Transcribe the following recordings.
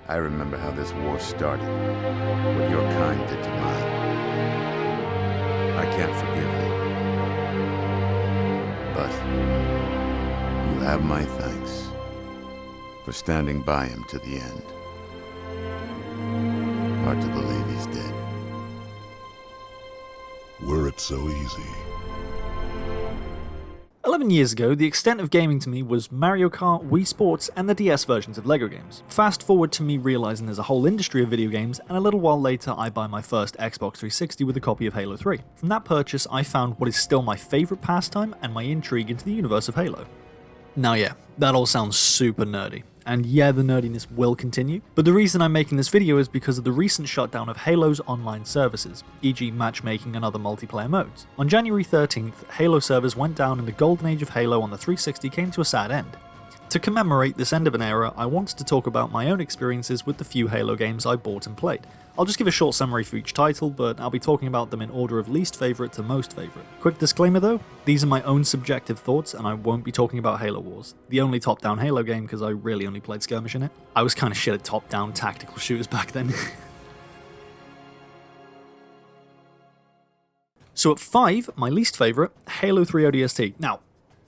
I remember how this war started, what your kind did to mine. I can't forgive you, but you have my thanks for standing by him to the end. Hard to believe he's dead. Were it so easy. 11 years ago, the extent of gaming to me was Mario Kart, Wii Sports, and the DS versions of LEGO games. Fast forward to me realizing there's a whole industry of video games, and a little while later I buy my first Xbox 360 with a copy of Halo 3. From that purchase, I found what is still my favourite pastime and my intrigue into the universe of Halo. Now yeah, that all sounds super nerdy. And yeah, the nerdiness will continue, but the reason I'm making this video is because of the recent shutdown of Halo's online services, e.g. matchmaking and other multiplayer modes. On January 13th, Halo servers went down and the golden age of Halo on the 360 came to a sad end. To commemorate this end of an era, I wanted to talk about my own experiences with the few Halo games I bought and played. I'll just give a short summary for each title, but I'll be talking about them in order of least favourite to most favourite. Quick disclaimer though, these are my own subjective thoughts and I won't be talking about Halo Wars, the only top-down Halo game because I really only played Skirmish in it. I was kinda shit at top-down tactical shooters back then. So at 5, my least favourite, Halo 3 ODST. Now,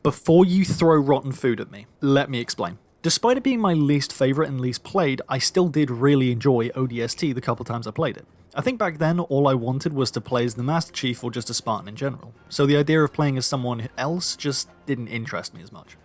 before you throw rotten food at me, let me explain. Despite it being my least favourite and least played, I still did really enjoy ODST the couple times I played it. I think back then all I wanted was to play as the Master Chief or just a Spartan in general, so the idea of playing as someone else just didn't interest me as much.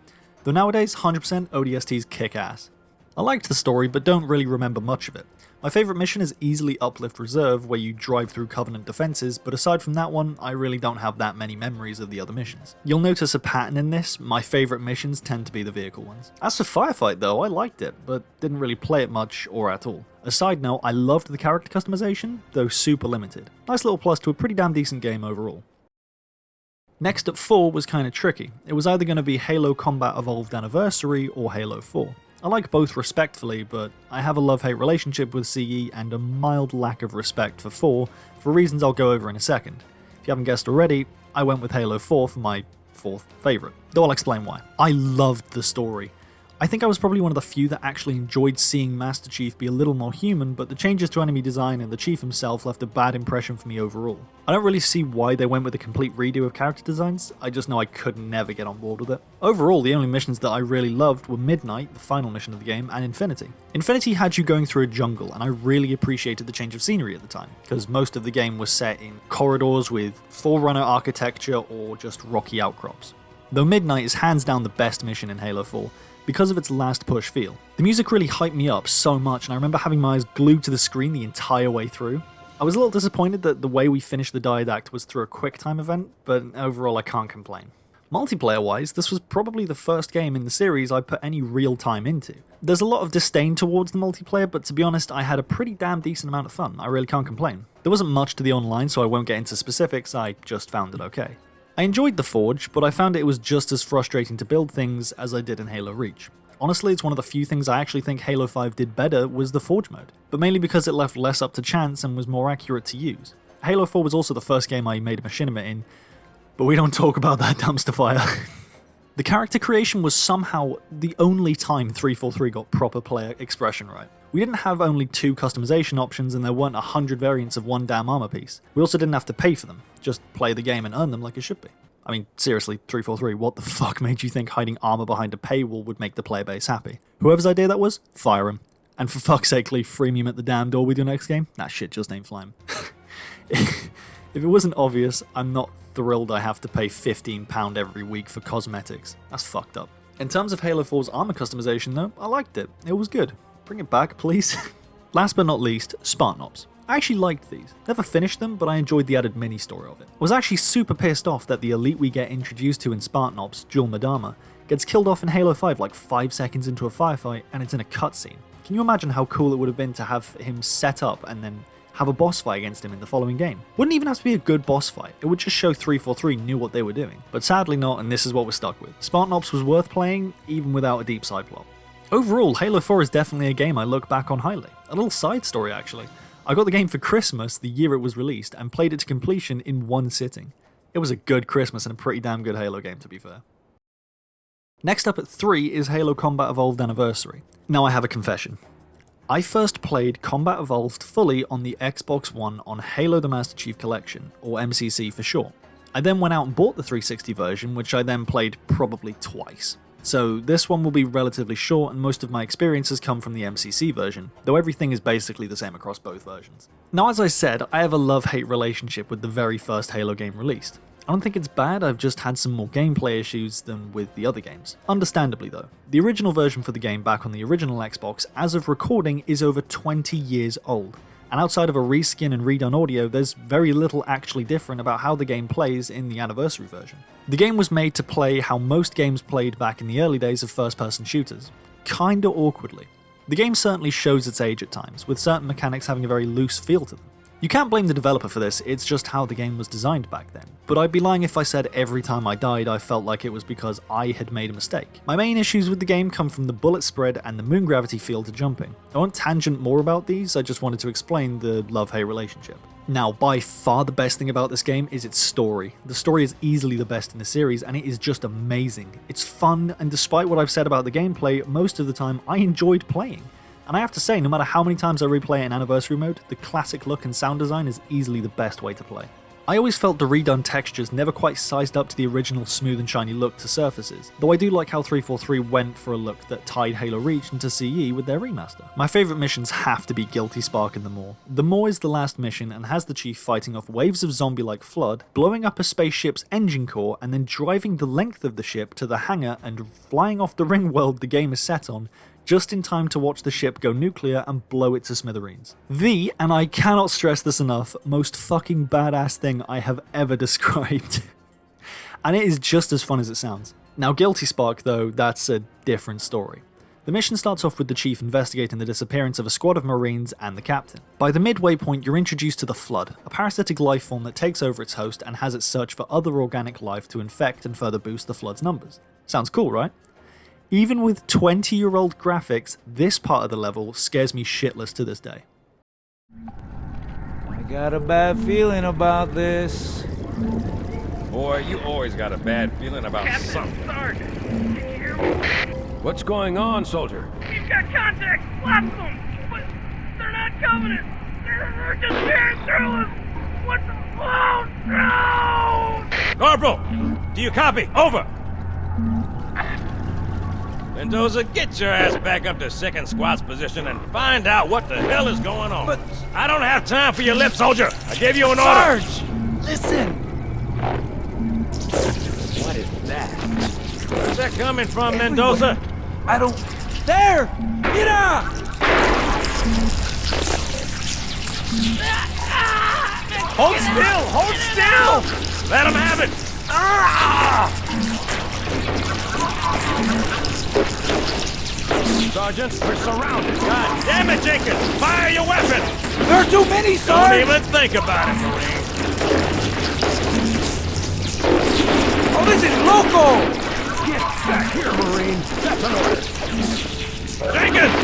Though nowadays, 100% ODST's kick ass. I liked the story but don't really remember much of it. My favourite mission is easily Uplift Reserve, where you drive through Covenant defences, but aside from that one, I really don't have that many memories of the other missions. You'll notice a pattern in this, my favourite missions tend to be the vehicle ones. As for Firefight though, I liked it, but didn't really play it much or at all. A side note, I loved the character customization, though super limited. Nice little plus to a pretty damn decent game overall. Next at 4 was kinda tricky. It was either going to be Halo Combat Evolved Anniversary or Halo 4. I like both respectfully, but I have a love-hate relationship with CE and a mild lack of respect for 4, for reasons I'll go over in a second. If you haven't guessed already, I went with Halo 4 for my 4th favourite, though I'll explain why. I loved the story. I think I was probably one of the few that actually enjoyed seeing Master Chief be a little more human, but the changes to enemy design and the Chief himself left a bad impression for me overall. I don't really see why they went with a complete redo of character designs, I just know I could never get on board with it. Overall, the only missions that I really loved were Midnight, the final mission of the game, and Infinity. Infinity had you going through a jungle, and I really appreciated the change of scenery at the time, because most of the game was set in corridors with Forerunner architecture or just rocky outcrops. Though Midnight is hands down the best mission in Halo 4, because of its last push feel. The music really hyped me up so much, and I remember having my eyes glued to the screen the entire way through. I was a little disappointed that the way we finished the Diet Act was through a quick time event, but overall I can't complain. Multiplayer wise, this was probably the first game in the series I put any real time into. There's a lot of disdain towards the multiplayer, but to be honest, I had a pretty damn decent amount of fun. I really can't complain. There wasn't much to the online, so I won't get into specifics, I just found it okay. I enjoyed the Forge, but I found it was just as frustrating to build things as I did in Halo Reach. Honestly, it's one of the few things I actually think Halo 5 did better was the Forge mode, but mainly because it left less up to chance and was more accurate to use. Halo 4 was also the first game I made a machinima in, but we don't talk about that dumpster fire. The character creation was somehow the only time 343 got proper player expression right. We didn't have only 2 customization options and there weren't 100 variants of one damn armor piece. We also didn't have to pay for them, just play the game and earn them like it should be. I mean, seriously, 343, what the fuck made you think hiding armor behind a paywall would make the player base happy? Whoever's idea that was, fire him. And for fuck's sake, leave freemium at the damn door with your next game? That shit just ain't flying. If it wasn't obvious, I'm not thrilled I have to pay £15 every week for cosmetics. That's fucked up. In terms of Halo 4's armor customization though, I liked it. It was good. Bring it back, please. Last but not least, Spartan Ops. I actually liked these. Never finished them, but I enjoyed the added mini-story of it. I was actually super pissed off that the elite we get introduced to in Spartan Ops, Jul Madama, gets killed off in Halo 5 like 5 seconds into a firefight and it's in a cutscene. Can you imagine how cool it would have been to have him set up and then have a boss fight against him in the following game? Wouldn't even have to be a good boss fight, it would just show 343 knew what they were doing. But sadly not, and this is what we're stuck with. Spartan Ops was worth playing, even without a deep side plot. Overall, Halo 4 is definitely a game I look back on highly. A little side story actually. I got the game for Christmas the year it was released and played it to completion in one sitting. It was a good Christmas and a pretty damn good Halo game to be fair. Next up at 3 is Halo Combat Evolved Anniversary. Now I have a confession. I first played Combat Evolved fully on the Xbox One on Halo the Master Chief Collection, or MCC for short. I then went out and bought the 360 version, which I then played probably twice. So this one will be relatively short, and most of my experiences come from the MCC version, though everything is basically the same across both versions. Now, as I said, I have a love-hate relationship with the very first Halo game released. I don't think it's bad, I've just had some more gameplay issues than with the other games. Understandably though. The original version for the game back on the original Xbox, as of recording, is over 20 years old. And outside of a reskin and redone audio, there's very little actually different about how the game plays in the anniversary version. The game was made to play how most games played back in the early days of first-person shooters. Kinda awkwardly. The game certainly shows its age at times, with certain mechanics having a very loose feel to them. You can't blame the developer for this, it's just how the game was designed back then. But I'd be lying if I said every time I died I felt like it was because I had made a mistake. My main issues with the game come from the bullet spread and the moon gravity feel to jumping. I won't tangent more about these, I just wanted to explain the love-hate relationship. Now, by far the best thing about this game is its story. The story is easily the best in the series, and it is just amazing. It's fun, and despite what I've said about the gameplay, most of the time I enjoyed playing. And I have to say, no matter how many times I replay it in Anniversary mode, the classic look and sound design is easily the best way to play. I always felt the redone textures never quite sized up to the original smooth and shiny look to surfaces, though I do like how 343 went for a look that tied Halo Reach into CE with their remaster. My favourite missions have to be Guilty Spark and the Maw. The Maw is the last mission and has the Chief fighting off waves of zombie-like flood, blowing up a spaceship's engine core and then driving the length of the ship to the hangar and flying off the ring world the game is set on, just in time to watch the ship go nuclear and blow it to smithereens. The, and I cannot stress this enough, most fucking badass thing I have ever described. And it is just as fun as it sounds. Now, Guilty Spark though, that's a different story. The mission starts off with the Chief investigating the disappearance of a squad of Marines and the captain. By the midway point, you're introduced to the Flood, a parasitic life form that takes over its host and has it search for other organic life to infect and further boost the Flood's numbers. Sounds cool, right? Even with 20-year-old graphics, this part of the level scares me shitless to this day. I got a bad feeling about this. Boy, you always got a bad feeling about something. Sarge, can you hear me? What's going on, soldier? We've got contact, lots of them, but they're not coming in. They're just tearing through us. What the? Oh, no! Corporal, do you copy? Over! Mendoza, get your ass back up to second squad's position and find out what the hell is going on. But I don't have time for your lip, soldier. I gave you an order. Sarge, listen. What is that? Where's that coming from, Mendoza? I don't... There! Get out! Hold still! Hold still! Let him have it. Sergeant, we're surrounded. God damn it, Jenkins! Fire your weapon! There are too many, Sarge! Don't even think about it, Marine. Oh, this is local! Get back here, Marine! That's an order! Jenkins!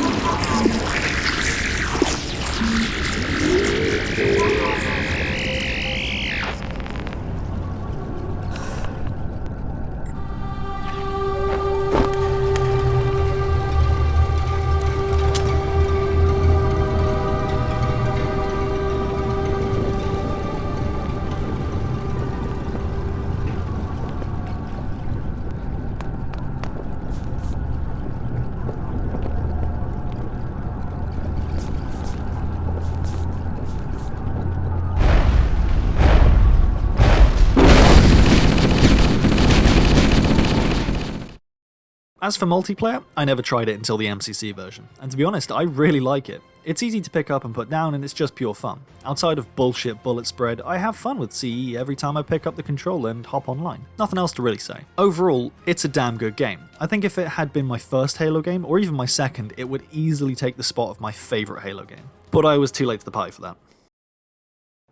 As for multiplayer, I never tried it until the MCC version, and to be honest, I really like it. It's easy to pick up and put down, and it's just pure fun. Outside of bullshit bullet spread, I have fun with CE every time I pick up the controller and hop online. Nothing else to really say. Overall, it's a damn good game. I think if it had been my first Halo game, or even my second, it would easily take the spot of my favourite Halo game. But I was too late to the party for that.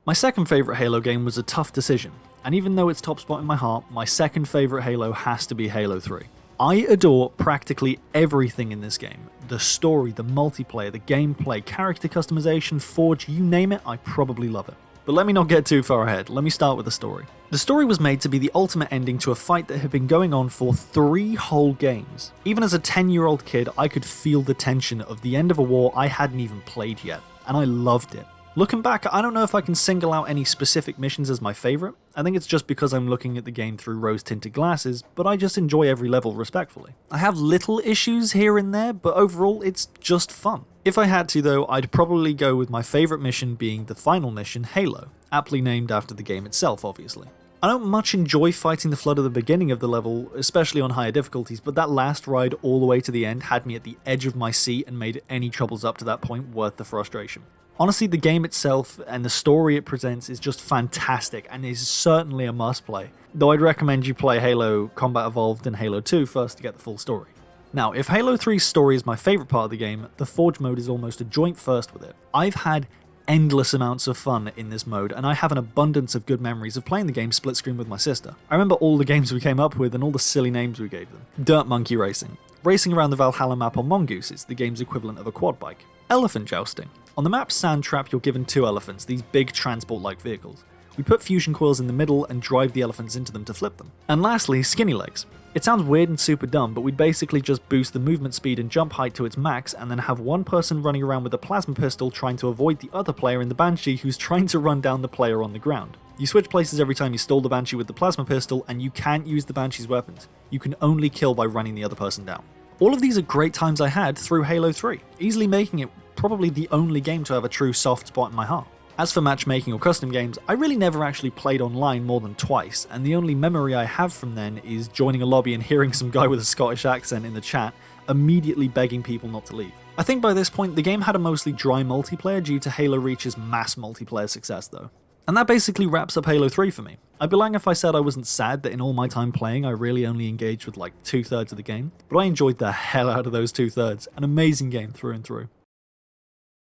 My second favourite Halo game was a tough decision, and even though it's top spot in my heart, my second favourite Halo has to be Halo 3. I adore practically everything in this game. The story, the multiplayer, the gameplay, character customization, Forge, you name it, I probably love it. But let me not get too far ahead, let me start with the story. The story was made to be the ultimate ending to a fight that had been going on for 3 whole games. Even as a 10-year-old kid, I could feel the tension of the end of a war I hadn't even played yet, and I loved it. Looking back, I don't know if I can single out any specific missions as my favourite. I think it's just because I'm looking at the game through rose-tinted glasses, but I just enjoy every level respectfully. I have little issues here and there, but overall it's just fun. If I had to though, I'd probably go with my favourite mission being the final mission, Halo, aptly named after the game itself obviously. I don't much enjoy fighting the Flood at the beginning of the level, especially on higher difficulties, but that last ride all the way to the end had me at the edge of my seat and made any troubles up to that point worth the frustration. Honestly, the game itself and the story it presents is just fantastic and is certainly a must play, though I'd recommend you play Halo Combat Evolved and Halo 2 first to get the full story. Now, if Halo 3's story is my favourite part of the game, the Forge mode is almost a joint first with it. I've had endless amounts of fun in this mode, and I have an abundance of good memories of playing the game split screen with my sister. I remember all the games we came up with and all the silly names we gave them. Dirt Monkey Racing. Racing around the Valhalla map on Mongooses, the game's equivalent of a quad bike. Elephant Jousting. On the map Sand Trap, you're given 2 elephants, these big transport-like vehicles. We put fusion coils in the middle and drive the elephants into them to flip them. And lastly, Skinny Legs. It sounds weird and super dumb, but we'd basically just boost the movement speed and jump height to its max and then have one person running around with a plasma pistol trying to avoid the other player in the Banshee who's trying to run down the player on the ground. You switch places every time you stall the Banshee with the plasma pistol, and you can't use the Banshee's weapons. You can only kill by running the other person down. All of these are great times I had through Halo 3, easily making it probably the only game to have a true soft spot in my heart. As for matchmaking or custom games, I really never actually played online more than twice, and the only memory I have from then is joining a lobby and hearing some guy with a Scottish accent in the chat immediately begging people not to leave. I think by this point the game had a mostly dry multiplayer due to Halo Reach's mass multiplayer success though. And that basically wraps up Halo 3 for me. I'd be lying if I said I wasn't sad that in all my time playing I really only engaged with like 2/3 of the game, but I enjoyed the hell out of those 2/3, an amazing game through and through.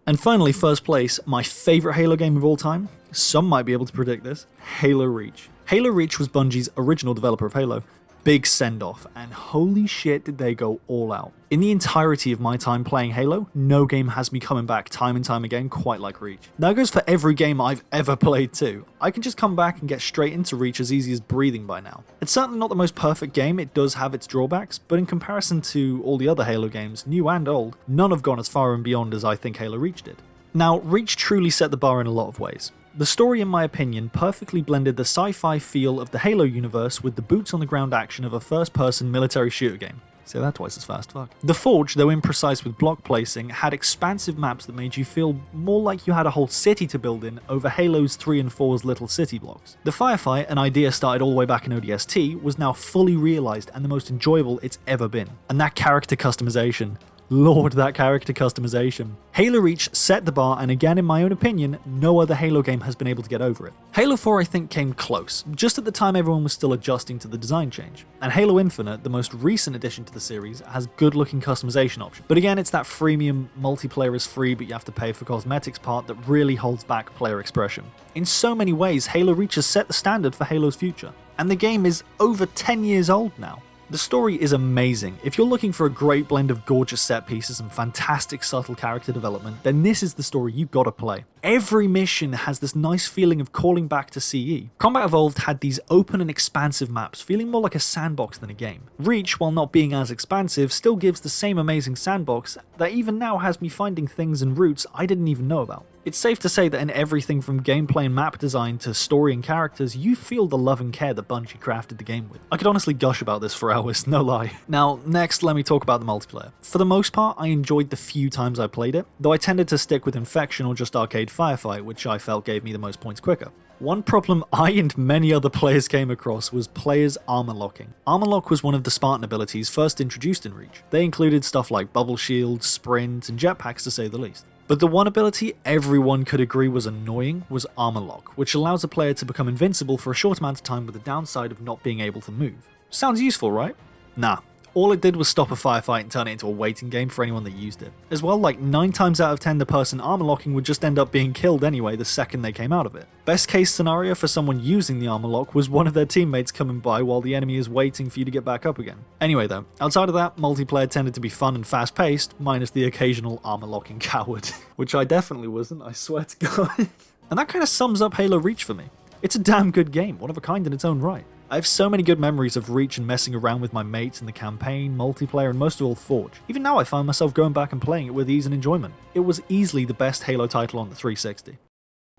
And finally, first place, my favourite Halo game of all time, some might be able to predict this, Halo Reach. Halo Reach was Bungie's original developer of Halo. Big send-off, and holy shit did they go all out. In the entirety of my time playing Halo, no game has me coming back time and time again quite like Reach. That goes for every game I've ever played too. I can just come back and get straight into Reach as easy as breathing by now. It's certainly not the most perfect game, it does have its drawbacks, but in comparison to all the other Halo games, new and old, none have gone as far and beyond as I think Halo Reach did. Now, Reach truly set the bar in a lot of ways. The story, in my opinion, perfectly blended the sci-fi feel of the Halo universe with the boots-on-the-ground action of a first-person military shooter game. Say that twice as fast, fuck. The Forge, though imprecise with block placing, had expansive maps that made you feel more like you had a whole city to build in over Halo's 3 and 4's little city blocks. The Firefight, an idea started all the way back in ODST, was now fully realised and the most enjoyable it's ever been. And that character customization. Lord, that character customization. Halo Reach set the bar, and again in my own opinion, no other Halo game has been able to get over it. Halo 4 I think came close, just at the time everyone was still adjusting to the design change. And Halo Infinite, the most recent addition to the series, has good looking customization options. But again, it's that freemium, multiplayer is free but you have to pay for cosmetics part that really holds back player expression. In so many ways, Halo Reach has set the standard for Halo's future. And the game is over 10 years old now. The story is amazing. If you're looking for a great blend of gorgeous set pieces and fantastic subtle character development, then this is the story you gotta play. Every mission has this nice feeling of calling back to CE. Combat Evolved had these open and expansive maps, feeling more like a sandbox than a game. Reach, while not being as expansive, still gives the same amazing sandbox that even now has me finding things and routes I didn't even know about. It's safe to say that in everything from gameplay and map design to story and characters, you feel the love and care that Bungie crafted the game with. I could honestly gush about this for hours, no lie. Now, next let me talk about the multiplayer. For the most part, I enjoyed the few times I played it, though I tended to stick with Infection or just Arcade Firefight, which I felt gave me the most points quicker. One problem I and many other players came across was players' armor locking. Armor lock was one of the Spartan abilities first introduced in Reach. They included stuff like bubble shields, sprint, and jetpacks to say the least. But the one ability everyone could agree was annoying was Armor Lock, which allows a player to become invincible for a short amount of time with the downside of not being able to move. Sounds useful, right? Nah. All it did was stop a firefight and turn it into a waiting game for anyone that used it. As well, like 9 times out of 10 the person armor locking would just end up being killed anyway the second they came out of it. Best case scenario for someone using the armor lock was one of their teammates coming by while the enemy is waiting for you to get back up again. Anyway though, outside of that, multiplayer tended to be fun and fast paced, minus the occasional armor locking coward. Which I definitely wasn't, I swear to God. And that kind of sums up Halo Reach for me. It's a damn good game, one of a kind in its own right. I have so many good memories of Reach and messing around with my mates in the campaign, multiplayer, and most of all Forge. Even now I find myself going back and playing it with ease and enjoyment. It was easily the best Halo title on the 360.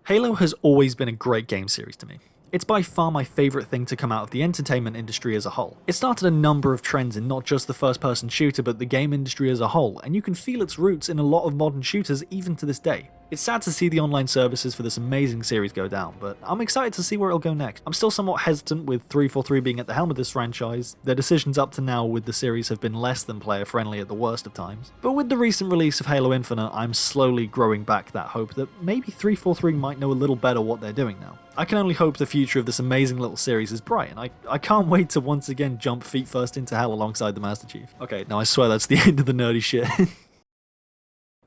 Halo has always been a great game series to me. It's by far my favourite thing to come out of the entertainment industry as a whole. It started a number of trends in not just the first-person shooter but the game industry as a whole, and you can feel its roots in a lot of modern shooters even to this day. It's sad to see the online services for this amazing series go down, but I'm excited to see where it'll go next. I'm still somewhat hesitant with 343 being at the helm of this franchise. Their decisions up to now with the series have been less than player-friendly at the worst of times. But with the recent release of Halo Infinite, I'm slowly growing back that hope that maybe 343 might know a little better what they're doing now. I can only hope the future of this amazing little series is bright, and I can't wait to once again jump feet first into hell alongside the Master Chief. Okay, now I swear that's the end of the nerdy shit.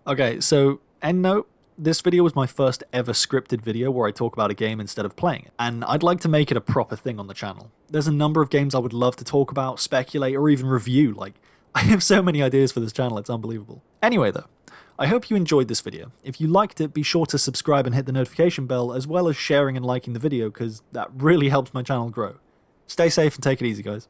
Okay, so, end note. This video was my first ever scripted video where I talk about a game instead of playing it, and I'd like to make it a proper thing on the channel. There's a number of games I would love to talk about, speculate, or even review. Like, I have so many ideas for this channel, it's unbelievable. Anyway though, I hope you enjoyed this video. If you liked it, be sure to subscribe and hit the notification bell, as well as sharing and liking the video, because that really helps my channel grow. Stay safe and take it easy, guys.